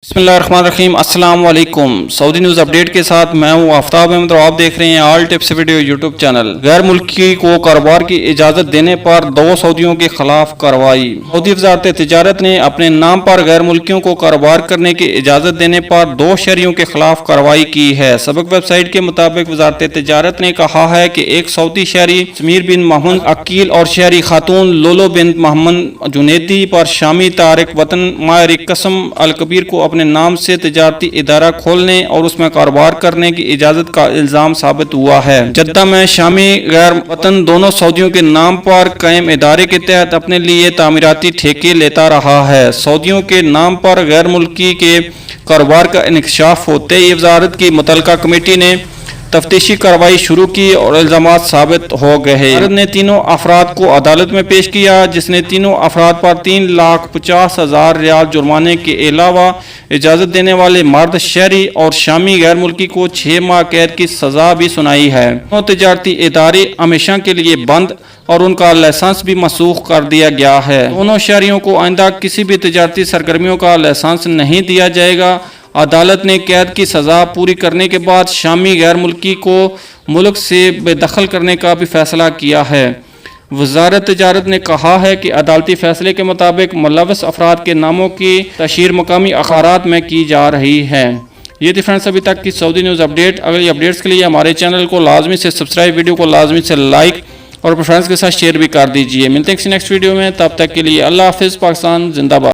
बिस्मिल्लाहिर्रहमानिर्रहीम। अस्सलाम वालेकुम। सऊदी न्यूज़ अपडेट के साथ मैं हूँ आफ्ताब अहमद और आप देख रहे हैं all tips video YouTube channel. गैर मुल्की को कारोबार की इजाज़त देने पर 2 सऊदियों के खिलाफ कार्रवाई। सऊदी वजारत तिजारत ने अपने नाम पर गैर मुल्कियों को कारोबार करने की इजाज़त देने पर 2 शहरियों के खिलाफ कार्रवाई की है। सबक वेबसाइट के मुताबिक वजारत तिजारत ने कहा है कि एक सऊदी शहरी समीर बिन मोहम्मद अकील और शहरी खातून लोलो बिन मोहम्मद जुनैदी पर शामी तारिक वतन मारिक कसम अल कबीर को अपने नाम से तिजारती इदारा खोलने और उसमें कारोबार करने की इजाजत का इल्जाम साबित हुआ है। जद्दा में शामी गैर वतन दोनों सऊदियों के नाम पर कायम इदारे के तहत अपने लिए तामीराती ठेके लेता रहा है। सऊदियों के नाम पर गैर मुल्की के कारोबार का इंकशाफ होते ही वजारत की मुतलका कमेटी ने तफ्तीशी कार्रवाई शुरू की और इल्जामात साबित हो गए। वजारत ने तीनों अफराद को अदालत में पेश किया, जिसने तीनों अफराद पर 3,50,000 रियाल जुर्माने के अलावा इजाज़त देने वाले मर्द शहरी और शामी गैर मुल्की को 6 माह कैद की सज़ा भी सुनाई है। दोनों तिजारती इदारे हमेशा के लिए बंद और उनका लाइसेंस भी मनसूख कर दिया गया है। दोनों शहरियों को आइंदा किसी भी तिजारती सरगर्मियों का लाइसेंस नहीं दिया जाएगा। अदालत ने कैद की सज़ा पूरी करने के बाद शामी गैर मुल्की को मुल्क से बेदखल करने का भी फैसला किया है। वजारत तिजारत ने कहा है कि अदालती फैसले के मुताबिक मुलव्वस अफराद के नामों की तशहीर मकामी अखबारात में की जा रही है। ये थी फ्रेंड्स अभी तक की सऊदी न्यूज़ अपडेट। अगली अपडेट्स के लिए हमारे चैनल को लाजमी से सब्सक्राइब, वीडियो को लाजमी से लाइक और अपने फ्रेंड्स के साथ शेयर भी कर दीजिए। मिलते हैं किसी नेक्स्ट वीडियो में, तब तक के लिए अल्लाह हाफिज़। पाकिस्तान जिंदाबाद।